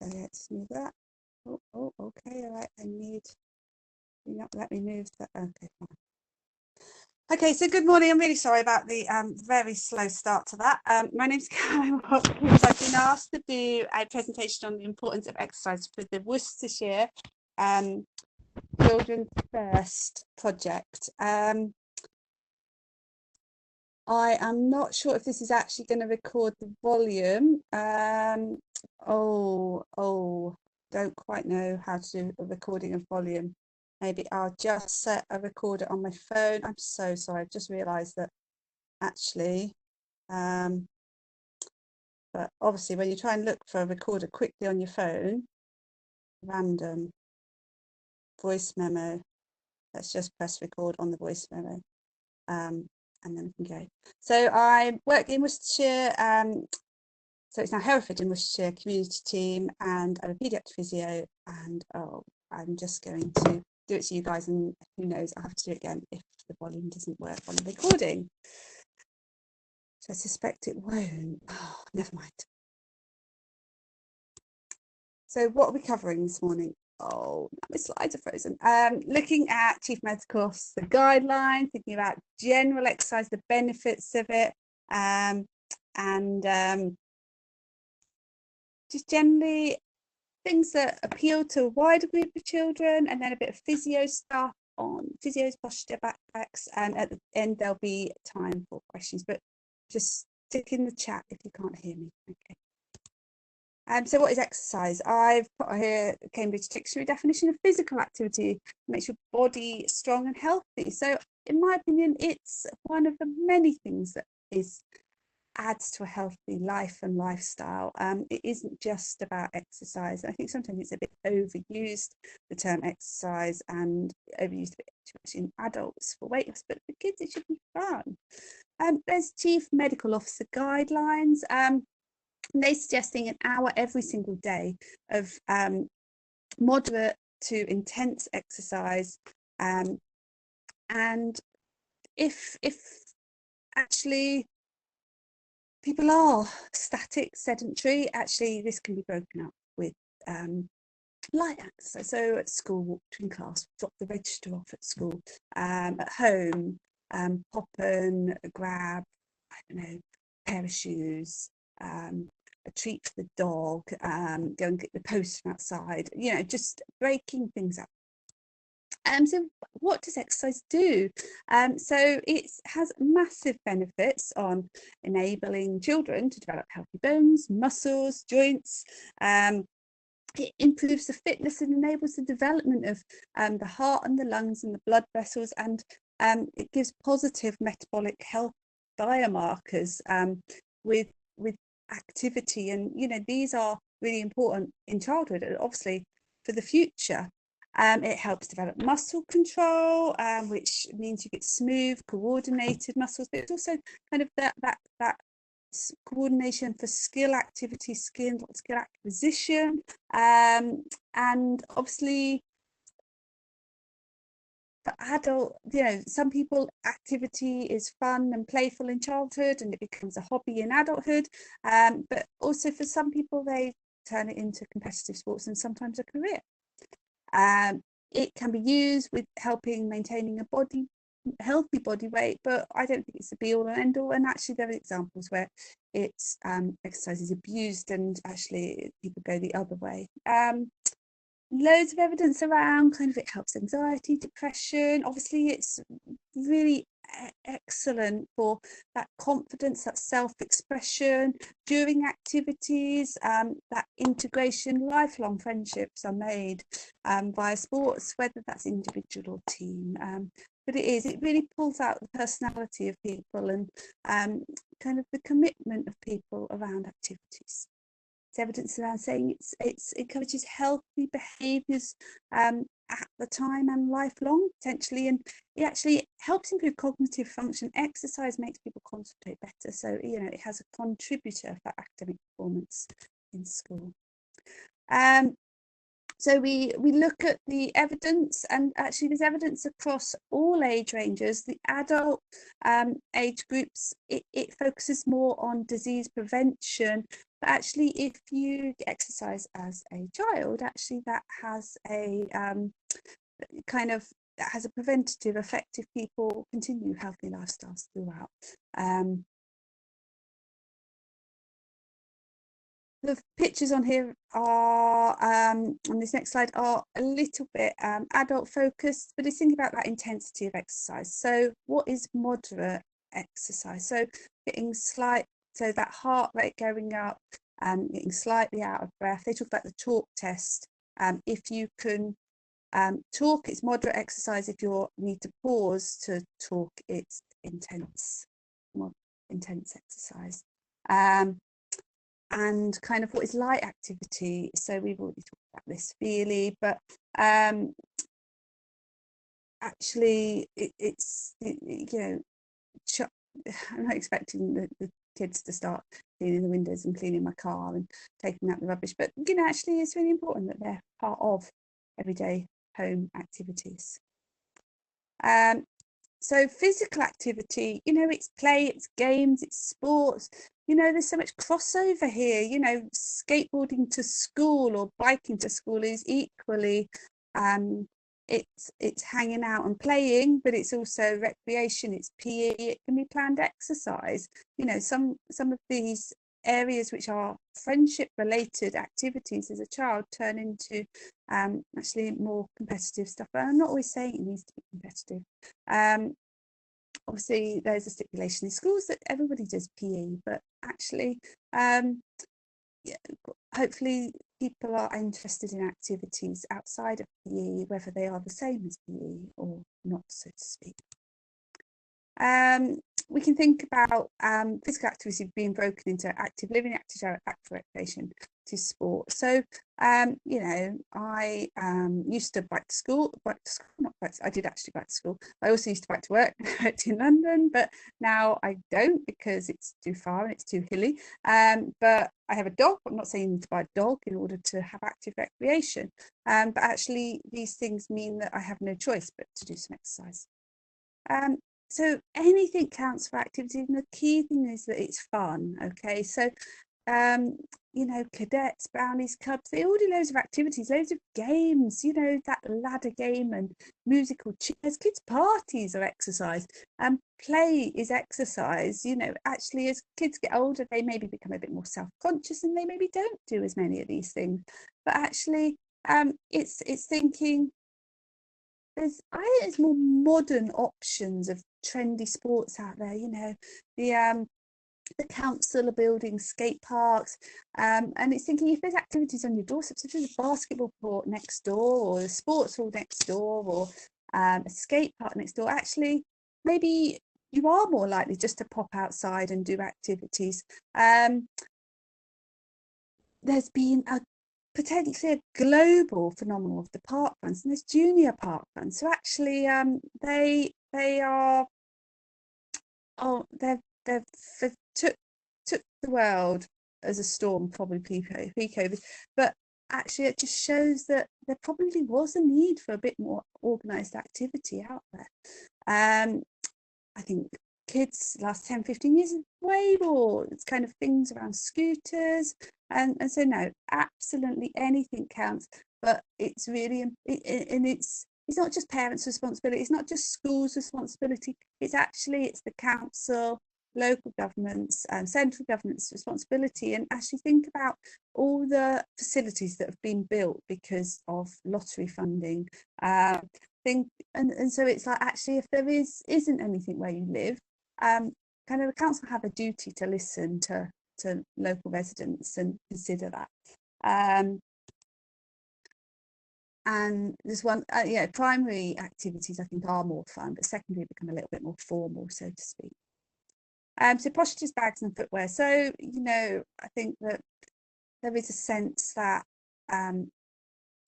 So let's move that. Oh, okay, all right. I need you not let me move that. Okay, fine. Okay, so good morning. I'm really sorry about the very slow start to that. My name's Caroline Watkins. I've been asked to do a presentation on the importance of exercise for the Worcestershire Children First project. I am not sure if this is actually going to record the volume. Don't quite know how to do a recording of volume. Maybe I'll just set a recorder on my phone. I'm so sorry. I've just realised that actually, but obviously when you try and look for a recorder quickly on your phone, random voice memo, let's just press record on the voice memo. And then we can go. So I work in Worcestershire, so it's now Hereford in Worcestershire community team, and I'm a paediatric physio, and I'm just going to do it to you guys, and who knows, I'll have to do it again if the volume doesn't work on the recording. So I suspect it won't. Oh, never mind. So what are we covering this morning? Oh, my slides are frozen. Looking at chief medical officer guidelines, thinking about general exercise, the benefits of it, and just generally things that appeal to a wider group of children, and then a bit of physio stuff on physios, posture, backpacks, and at the end there'll be time for questions, but just stick in the chat if you can't hear me. Okay. So what is exercise? I've put here the Cambridge Dictionary definition of physical activity, makes your body strong and healthy. So in my opinion, it's one of the many things that adds to a healthy life and lifestyle. It isn't just about exercise. I think sometimes it's a bit overused, the term exercise, and overused a bit too much in adults for weight loss, but for kids it should be fun. There's chief medical officer guidelines. They're suggesting an hour every single day of moderate to intense exercise, and if actually people are static, sedentary, actually this can be broken up with light exercise. So at school, walk between class, drop the register off at school, at home, pop and grab, I don't know, a pair of shoes, a treat for the dog, go and get the post from outside, you know, just breaking things up. So what does exercise do? So it has massive benefits on enabling children to develop healthy bones, muscles, joints. It improves the fitness and enables the development of the heart and the lungs and the blood vessels, and it gives positive metabolic health biomarkers with activity, and you know, these are really important in childhood and obviously for the future. It helps develop muscle control, which means you get smooth, coordinated muscles, but it's also kind of that coordination for skill activity, skill acquisition, and obviously for adult, you know, some people activity is fun and playful in childhood and it becomes a hobby in adulthood, but also for some people they turn it into competitive sports and sometimes a career. It can be used with helping maintaining a healthy body weight, but I don't think it's the be all and end all, and actually there are examples where it's exercise is abused and actually people go the other way. Loads of evidence around kind of it helps anxiety, depression. Obviously it's really excellent for that confidence, that self-expression during activities, that integration. Lifelong friendships are made via sports, whether that's individual or team, but it really pulls out the personality of people and kind of the commitment of people around activities. It's evidence around saying it encourages healthy behaviours at the time and lifelong potentially, and it actually helps improve cognitive function. Exercise makes people concentrate better, so you know it has a contributor for academic performance in school. So we look at the evidence, and actually there's evidence across all age ranges. The adult age groups, it focuses more on disease prevention, But actually, if you exercise as a child, actually that has a kind of that has a preventative effect if people continue healthy lifestyles throughout. The pictures on here are on this next slide are a little bit adult focused, but it's thinking about that intensity of exercise. So what is moderate exercise? So getting so that heart rate going up, getting slightly out of breath. They talk about the talk test. If you can talk, it's moderate exercise. If you need to pause to talk, it's more intense exercise. And kind of what is light activity. So we've already talked about this really, but actually it's you know, I'm not expecting the kids to start cleaning the windows and cleaning my car and taking out the rubbish, but you know, actually it's really important that they're part of everyday home activities. So physical activity, you know, it's play, it's games, it's sports. You know, there's so much crossover here. You know, skateboarding to school or biking to school is equally, it's hanging out and playing, but it's also recreation, it's PE, it can be planned exercise. You know, some of these areas which are friendship related activities as a child turn into actually more competitive stuff. But I'm not always saying it needs to be competitive. Obviously there's a stipulation in schools that everybody does PE, but actually yeah, hopefully people are interested in activities outside of PE, whether they are the same as PE or not, so to speak. We can think about physical activity being broken into active living, active recreation to sport. So, you know, I used to bike to school, I did actually bike to school. I also used to bike to work. I worked in London, but now I don't because it's too far and it's too hilly. But I have a dog. I'm not saying you need to buy a dog in order to have active recreation. But actually these things mean that I have no choice but to do some exercise. So anything counts for activity, and the key thing is that it's fun. Okay, so you know, cadets, brownies, cubs, they all do loads of activities, loads of games, you know, that ladder game and musical chairs. Kids parties are exercise, and play is exercise. You know, actually as kids get older they maybe become a bit more self-conscious and they maybe don't do as many of these things, but actually it's thinking there's more modern options of trendy sports out there. You know, the council are building skate parks, and it's thinking if there's activities on your doorstep, such as a basketball court next door or a sports hall next door or a skate park next door, actually maybe you are more likely just to pop outside and do activities. There's been a potentially a global phenomenon of the park runs, and there's junior park runs. So actually, they are they've took the world as a storm, probably pre-COVID, but actually it just shows that there probably was a need for a bit more organised activity out there. I think kids last 10-15 years way more it's kind of things around scooters, and so no, absolutely anything counts, but it's really and it's not just parents' responsibility, it's not just schools' responsibility, it's the council, local governments and central government's responsibility. And actually think about all the facilities that have been built because of lottery funding. And so it's like, actually if there isn't anything where you live, kind of the council have a duty to listen to local residents and consider that. And there's one, yeah, primary activities I think are more fun, but secondary become a little bit more formal, so to speak. So postures, bags and footwear. So, you know, I think that there is a sense that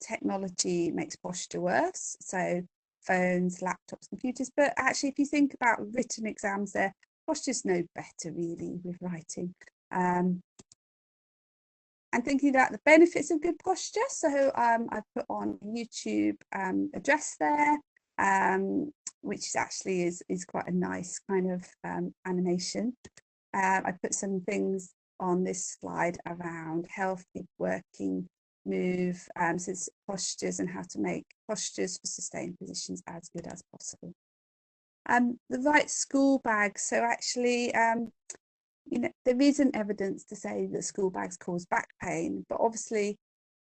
technology makes posture worse. So phones, laptops, computers, but actually if you think about written exams, there posture's no better really with writing. And thinking about the benefits of good posture. So I've put on YouTube address there, which actually is quite a nice kind of animation. I put some things on this slide around healthy working move, so it's postures and how to make postures for sustained positions as good as possible. The right school bag. So actually, you know, there isn't evidence to say that school bags cause back pain, but obviously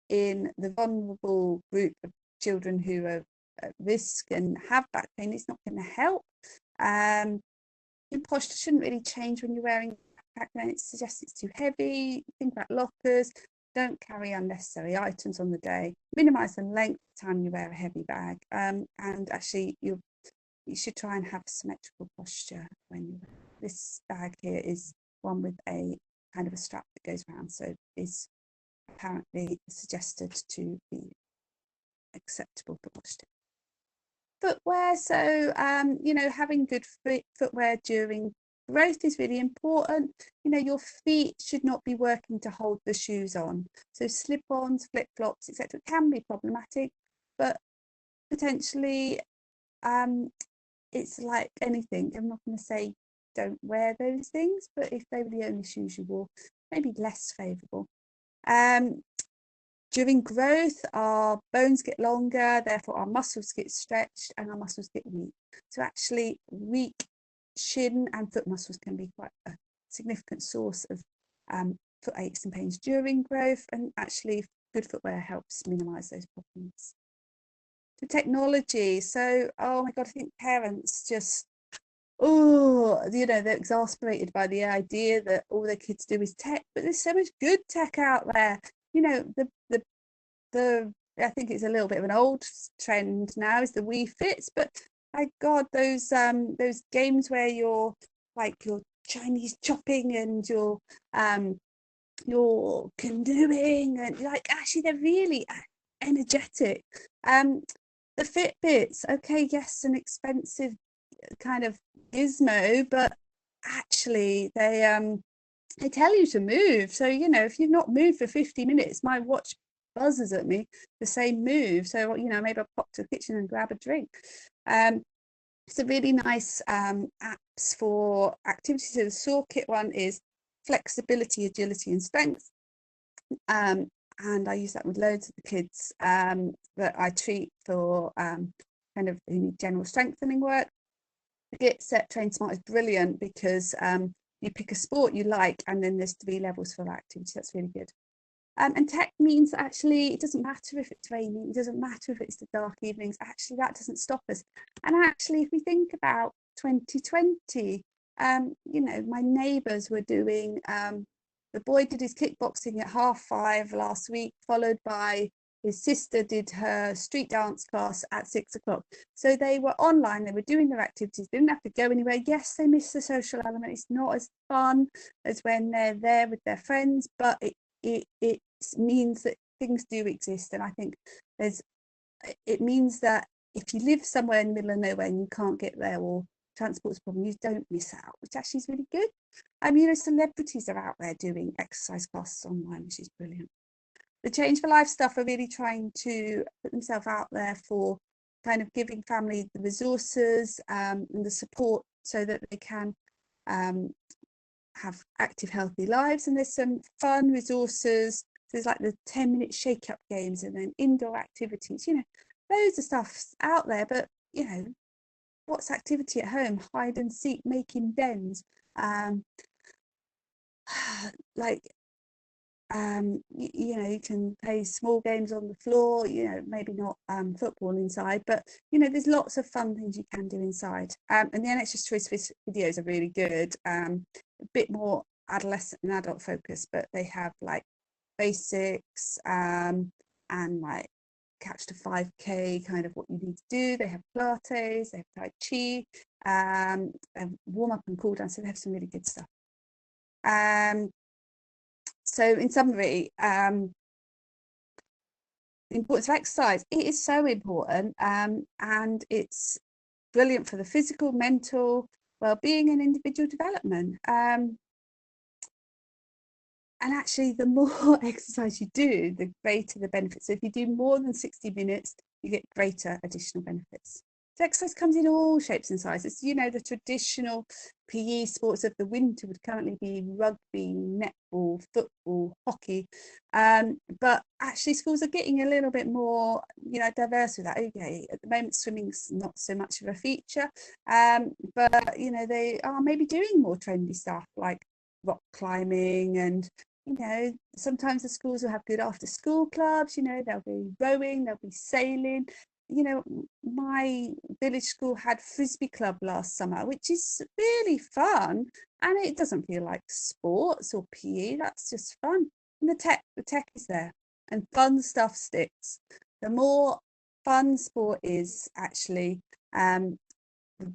in the vulnerable group of children who are at risk and have back pain, it's not going to help. Your posture shouldn't really change when you're wearing a backpack. It suggests it's too heavy. Think about lockers. Don't carry unnecessary items on the day. Minimize the length of time you wear a heavy bag. And actually, you should try and have symmetrical posture when you wear. This bag here is one with a kind of a strap that goes around, so is apparently suggested to be acceptable for posture. Footwear. So you know, having good footwear during growth is really important. You know, your feet should not be working to hold the shoes on. So slip-ons, flip-flops, etc. can be problematic, but potentially it's like anything. I'm not going to say don't wear those things, but if they were the only shoes you wore, maybe less favourable. During growth, our bones get longer, therefore our muscles get stretched and our muscles get weak. So actually, weak shin and foot muscles can be quite a significant source of foot aches and pains during growth, and actually good footwear helps minimise those problems. The technology. So, oh my God, I think parents just, oh, you know, they're exasperated by the idea that all their kids do is tech, but there's so much good tech out there. You know, the I think it's a little bit of an old trend now is the Wii Fits, but my God, those games where you're Chinese chopping and you're canoeing, and like actually they're really energetic. The Fitbits, okay, yes, an expensive kind of gizmo, but actually they tell you to move. So, you know, if you've not moved for 50 minutes, my watch buzzes at me the same move. So, you know, maybe I'll pop to the kitchen and grab a drink. It's a really nice apps for activities. So the Saw Kit one is flexibility, agility, and strength. And I use that with loads of the kids that I treat for kind of general strengthening work. The Get Set Train Smart is brilliant because you pick a sport you like, and then there's 3 levels for that activity. That's really good. And tech means that actually it doesn't matter if it's raining, it doesn't matter if it's the dark evenings, actually that doesn't stop us. And actually, if we think about 2020, you know, my neighbours were doing, the boy did his kickboxing at 5:30 last week, followed by his sister did her street dance class at 6 o'clock. So they were online, they were doing their activities, they didn't have to go anywhere. Yes, they miss the social element. It's not as fun as when they're there with their friends, but it means that things do exist. And I think it means that if you live somewhere in the middle of nowhere and you can't get there, or transport's a problem, you don't miss out, which actually is really good. You know, celebrities are out there doing exercise classes online, which is brilliant. The Change for Life stuff are really trying to put themselves out there for kind of giving family the resources and the support so that they can have active, healthy lives. And there's some fun resources. There's like the 10-minute shake-up games and then indoor activities, you know, loads of stuff's out there. But, you know, what's activity at home? Hide and seek, making dens. You know, you can play small games on the floor, you know, maybe not football inside, but you know, there's lots of fun things you can do inside. And the NHS Choice videos are really good, a bit more adolescent and adult focus, but they have like basics and like catch to 5k, kind of what you need to do. They have Pilates, they have Tai Chi, and warm up and cool down, so they have some really good stuff. So in summary, the importance of exercise, it is so important, and it's brilliant for the physical, mental well-being and individual development. And actually, the more exercise you do, the greater the benefits. So if you do more than 60 minutes, you get greater additional benefits. exercise comes in all shapes and sizes. You know, the traditional PE sports of the winter would currently be rugby, netball, football, hockey. But actually schools are getting a little bit more, you know, diverse with that. Okay, at the moment swimming's not so much of a feature, but you know, they are maybe doing more trendy stuff like rock climbing, and you know, sometimes the schools will have good after school clubs. You know, there'll be rowing, there'll be sailing. You know, my village school had frisbee club last summer, which is really fun, and it doesn't feel like sports or PE. That's just fun. And the tech is there, and fun stuff sticks. The more fun sport is, actually, the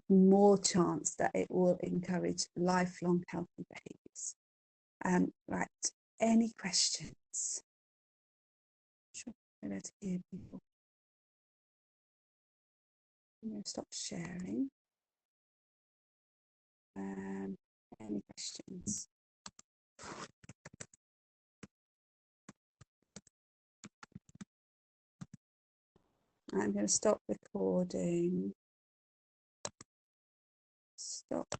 more chance that it will encourage lifelong healthy behaviours. Right, any questions? Sure, I'm going to hear people. I'm going to stop sharing. Any questions? I'm going to stop recording. Stop